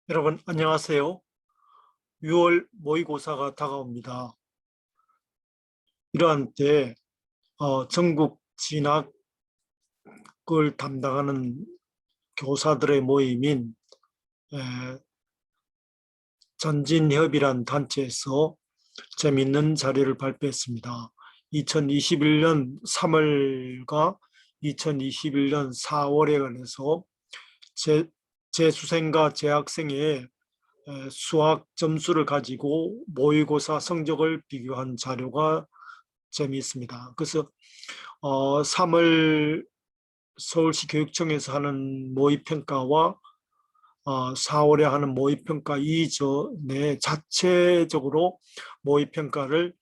여러분 안녕하세요. 6월 모의고사가 다가옵니다. 이러한 때 전국 진학을 담당하는 교사들의 모임인 에, 전진협이란 단체에서 재미있는 자료를 발표했습니다. 2021년 3월과 2021년 4월에 관해서 재수생과 재학생의 수학 점수를 가지고 모의고사 성적을 비교한 자료가 재미있습니다. 그래서 3월 서울시 교육청에서 하는 모의평가와 4월에 하는 모의평가 이전에 자체적으로 모의평가를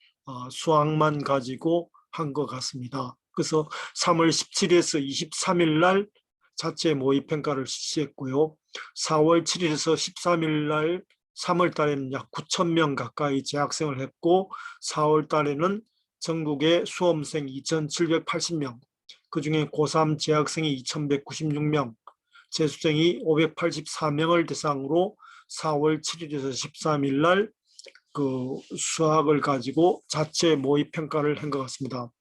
수학만 가지고 한 것 같습니다. 그래서 3월 17일에서 23일 날 자체 모의평가를 실시했고요. 4월 7일에서 13일 날 3월 달에는 약 9천 명 가까이 재학생을 했고 4월 달에는 전국의 수험생 2,780명, 그중에 고3 재학생이 2,196명, 재수생이 584명을 대상으로 4월 7일에서 13일 날 그 수학을 가지고 자체 모의 평가를 한 것 같습니다.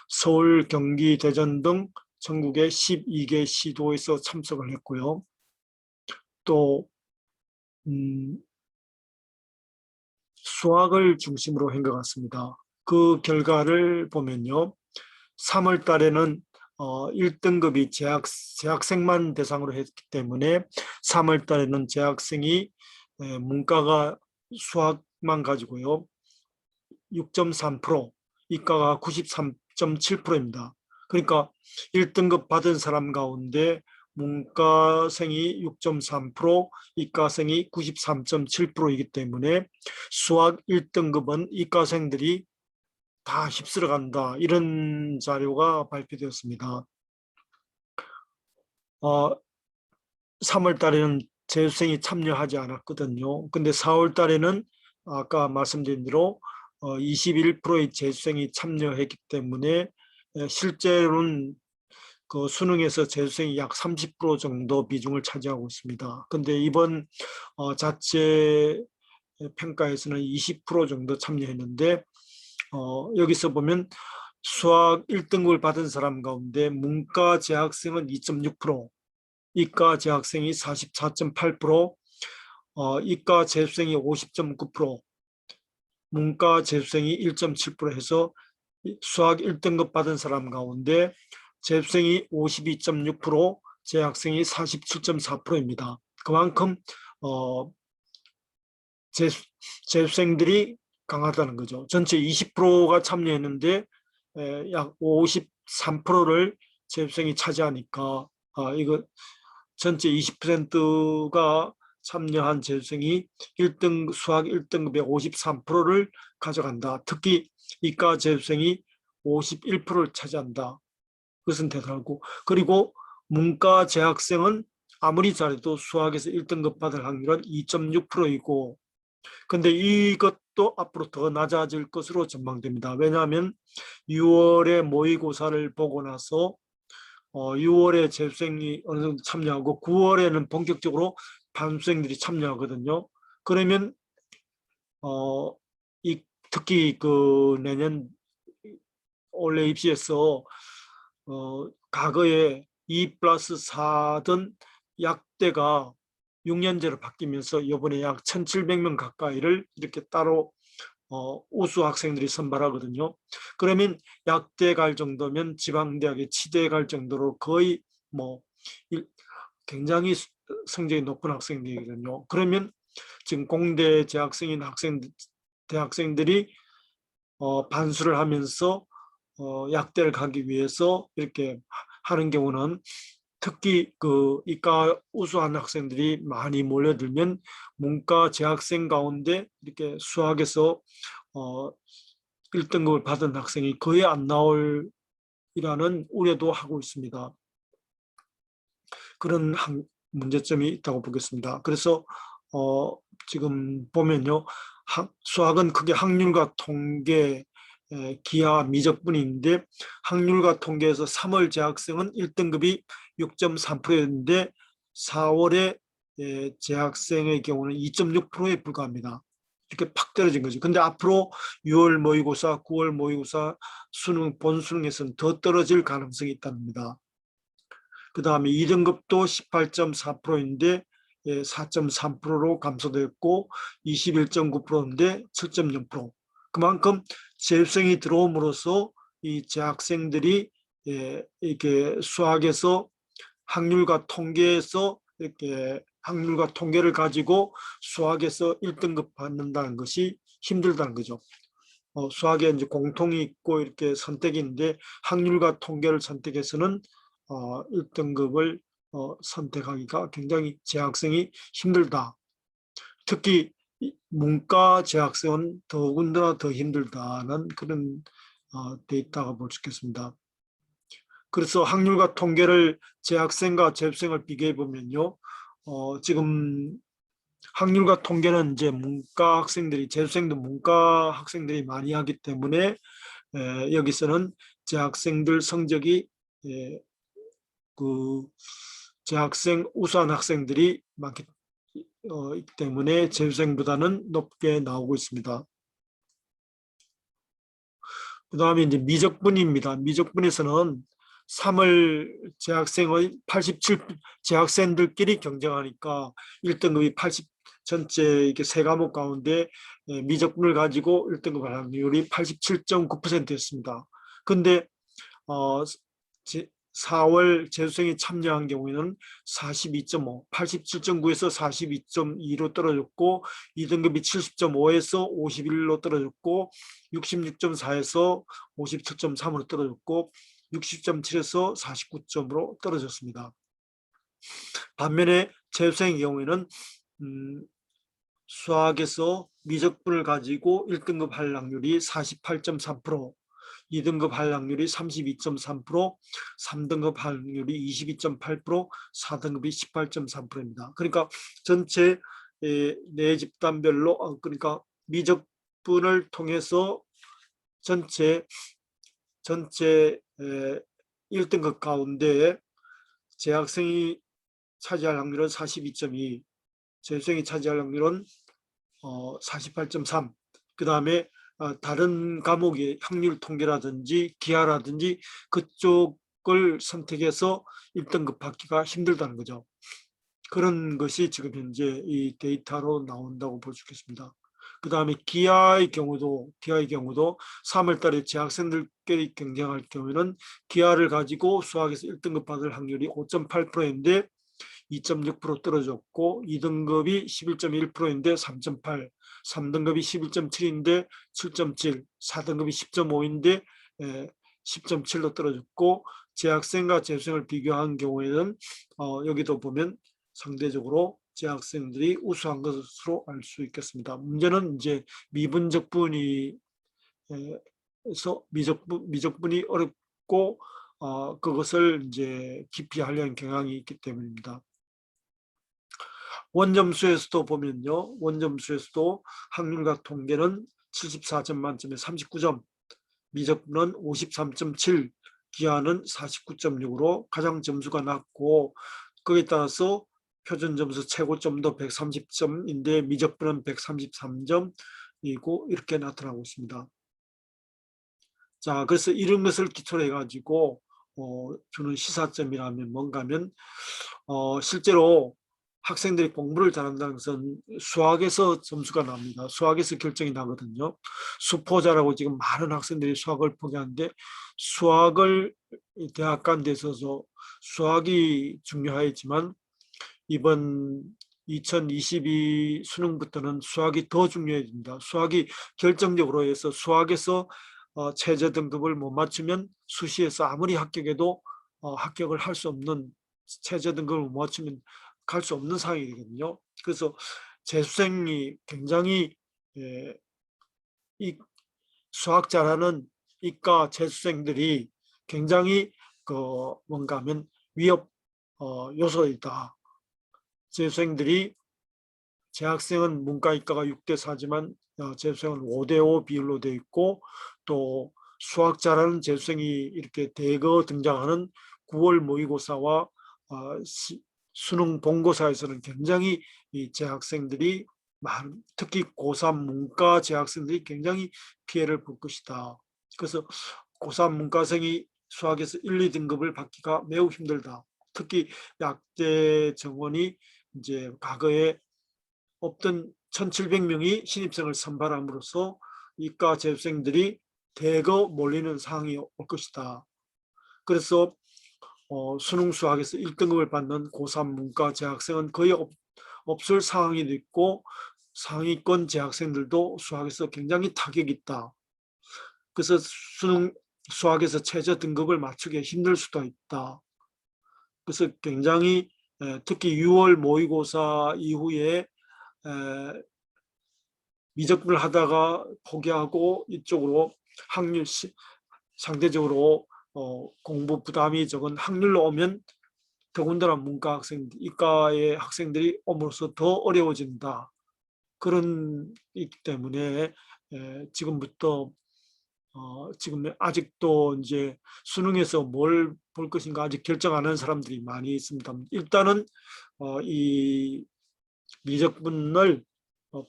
서울, 경기, 대전 등 전국의 12개 시도에서 참석을 했고요. 또 수학을 중심으로 한 것 같습니다. 그 결과를 보면요. 3월 달에는 1등급이 재학생만 대상으로 했기 때문에 3월 달에는 재학생이 문과가 수학만 가지고요. 6.3%, 이과가 93.7%입니다. 그러니까 1등급 받은 사람 가운데 문과생이 6.3%, 이과생이 93.7%이기 때문에 수학 1등급은 이과생들이 다 휩쓸어 간다. 이런 자료가 발표되었습니다. 3월 달에는 재수생이 참여하지 않았거든요. 근데 4월 달에는 아까 말씀드린 대로 21%의 재수생이 참여했기 때문에 실제로는 그 수능에서 재수생이 약 30% 정도 비중을 차지하고 있습니다. 근데 이번 자체 평가에서는 20% 정도 참여했는데 여기서 보면 수학 1등급을 받은 사람 가운데 문과 재학생은 2.6%, 이과 재학생이 44.8%, 이과 재수생이 50.9%, 문과 재수생이 1.7% 해서 수학 1등급 받은 사람 가운데 재수생이 52.6%, 재학생이 47.4%입니다. 그만큼 재수생들이 강하다는 거죠. 전체 20%가 참여했는데 약 53%를 재수생이 차지하니까 이거 전체 20%가 참여한 재수생이 1등 수학 1등급의 53%를 가져간다. 특히 이과 재수생이 51%를 차지한다. 그것은 대단하고, 그리고 문과 재학생은 아무리 잘해도 수학에서 1등급 받을 확률은 2.6%이고, 근데 이것도 앞으로 더 낮아질 것으로 전망됩니다. 왜냐하면 6월에 모의고사를 보고 나서 6월에 재수생이 어느 정도 참여하고 9월에는 본격적으로 반수생들이 참여하거든요. 그러면 어, 특히 그 내년 올해 입시에서 과거에 2 플러스 4던 약대가 6년제로 바뀌면서 이번에 약 1,700명 가까이를 이렇게 따로 우수 학생들이 선발하거든요. 그러면 약대 갈 정도면 지방대학에 치대 갈 정도로 거의 뭐 굉장히 성적이 높은 학생들이거든요. 그러면 지금 공대 재학생인 대학생들이 반수를 하면서 약대를 가기 위해서 이렇게 하는 경우는, 특히 그 이과 우수한 학생들이 많이 몰려들면 문과 재학생 가운데 이렇게 수학에서 1등급을 받은 학생이 거의 안 나올 이라는 우려도 하고 있습니다. 그런 문제점이 있다고 보겠습니다. 그래서 지금 보면요, 수학은 크게 확률과 통계, 기하, 미적분인데 확률과 통계에서 3월 재학생은 1등급이 6.3%였는데 4월에 재학생의 경우는 2.6%에 불과합니다. 이렇게 팍 떨어진 거죠. 근데 앞으로 6월 모의고사, 9월 모의고사, 수능, 본수능에서는 더 떨어질 가능성이 있답니다. 그 다음에 2등급도 18.4%인데 4.3%로 감소됐고 21.9%인데 7.0%. 그만큼 재수생이 들어옴으로써 이 재학생들이 이렇게 수학에서 확률과 통계에서 이렇게 확률과 통계를 가지고 수학에서 1등급 받는다는 것이 힘들다는 거죠. 수학에 이제 공통이 있고 이렇게 선택이 있는데 확률과 통계를 선택해서는 1등급을 선택하기가 굉장히 재학생이 힘들다. 특히 문과 재학생은 더군다나 더 힘들다는 그런 데이터가 볼 수 있겠습니다. 그래서 확률과 통계를 재학생과 재수생을 비교해 보면요, 지금 확률과 통계는 이제 문과 학생들이 재수생도 문과 학생들이 많이 하기 때문에 여기서는 재학생들 성적이 그 재학생 우수한 학생들이 많기 때문에 재수생보다는 높게 나오고 있습니다. 그 다음에 이제 미적분입니다. 미적분에서는 3월 재학생의 87 재학생들끼리 경쟁하니까 1등급이 80 전체 이게 세 과목 가운데 미적분을 가지고 1등급 확률이 87.9%였습니다. 근데 4월 재수생이 참여한 경우에는 42.5, 87.9에서 42.2로 떨어졌고 2등급이 70.5에서 51로 떨어졌고 66.4에서 57.3으로 떨어졌고 60.7에서 49점으로 떨어졌습니다. 반면에 재수생의 경우에는 수학에서 미적분을 가지고 1등급 할 확률이 48.3%, 2등급 할 확률이 32.3%, 3등급 할 확률이 22.8%, 4등급이 18.3%입니다. 그러니까 전체 네 집단별로 그러니까 미적분을 통해서 전체 1등급 가운데 재학생이 차지할 확률은 42.2, 재수생이 차지할 확률은 48.3. 그 다음에 다른 과목의 확률 통계라든지 기하라든지 그쪽을 선택해서 1등급 받기가 힘들다는 거죠. 그런 것이 지금 현재 이 데이터로 나온다고 볼 수 있겠습니다. 그 다음에 기하의 경우도 3월 달에 재학생들끼리 경쟁할 경우에는 기하를 가지고 수학에서 1등급 받을 확률이 5.8%인데 2.6% 떨어졌고 2등급이 11.1%인데 3.8, 3등급이 11.7인데 7.7, 4등급이 10.5인데 10.7로 떨어졌고 재학생과 재수생을 비교한 경우에는 여기도 보면 상대적으로 재학생들이 우수한 것으로 알 수 있겠습니다. 문제는 이제 미분적분이 미적분이 어렵고 그것을 이제 깊이 하려는 경향이 있기 때문입니다. 원점수에서도 보면요, 원점수에서도 확률과 통계는 74점 만점에 39점, 미적분은 53.7, 기하는 49.6으로 가장 점수가 낮고 거기에 따라서 표준 점수 최고점도 130점인데 미적분은 133점이고 이렇게 나타나고 있습니다. 자, 그래서 이런 것을 기초로 해가지고 주는 시사점이라면 뭔가 하면 실제로 학생들이 공부를 잘한다는 것은 수학에서 점수가 납니다. 수학에서 결정이 나거든요. 수포자라고 지금 많은 학생들이 수학을 포기하는데 수학을 대학 간 데 있어서 수학이 중요하지만 이번 2022 수능부터는 수학이 더 중요해집니다. 수학이 결정적으로 해서 수학에서 최저 등급을 못 맞추면 수시에서 아무리 합격해도 합격을 할 수 없는 최저 등급을 못 맞추면 갈 수 없는 상황이거든요. 그래서 재수생이 굉장히 이 수학 잘하는 이과 재수생들이 굉장히 뭔가 하면 위협 요소이다. 재수생들이 재학생은 문과 이과가 6대 4지만 재수생은 5대 5 비율로 되어 있고 또 수학 잘하는 재수생이 이렇게 대거 등장하는 9월 모의고사와 수능 본고사에서는 굉장히 이 재학생들이 특히 고3 문과 재학생들이 굉장히 피해를 볼 것이다. 그래서 고3 문과생이 수학에서 1, 2등급을 받기가 매우 힘들다. 특히 약대 정원이 이제 과거에 없던 1,700명이 신입생을 선발함으로써 이과 재수생들이 대거 몰리는 상황이 올 것이다. 그래서 수능 수학에서 1등급을 받는 고3 문과 재학생은 거의 없을 상황이 됐고 상위권 재학생들도 수학에서 굉장히 타격이 있다. 그래서 수학에서 최저 등급을 맞추기 힘들 수도 있다. 그래서 굉장히 특히 6월 모의고사 이후에 미적분을 하다가 포기하고 이쪽으로 확률 상대적으로 공부 부담이 적은 확률로 오면 더군다나 문과 학생, 이과의 학생들이 옴으로써 더 어려워진다. 그런 있기 때문에 지금부터 지금 아직도 이제 수능에서 뭘 볼 것인가 아직 결정 안 한 사람들이 많이 있습니다. 일단은 이 미적분을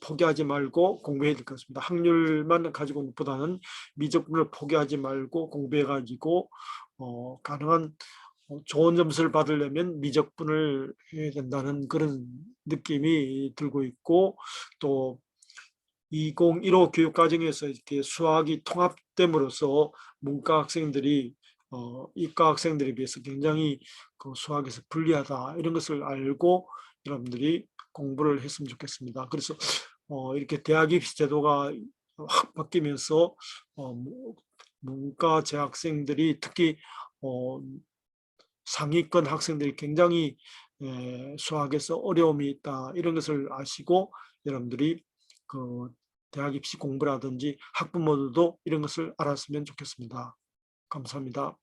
포기하지 말고 공부해야 될 것 같습니다. 확률만 가지고 보다는 미적분을 포기하지 말고 공부해 가지고 가능한 좋은 점수를 받으려면 미적분을 해야 된다는 그런 느낌이 들고 있고 또 2015 교육과정에서 이렇게 수학이 통합됨으로써 문과 학생들이 이과 학생들에 비해서 굉장히 그 수학에서 불리하다 이런 것을 알고 여러분들이 공부를 했으면 좋겠습니다. 그래서 이렇게 대학 입시 제도가 확 바뀌면서 문과 재학생들이 특히 상위권 학생들이 굉장히 수학에서 어려움이 있다 이런 것을 아시고 여러분들이 그 대학 입시 공부라든지 학부모들도 이런 것을 알았으면 좋겠습니다. 감사합니다.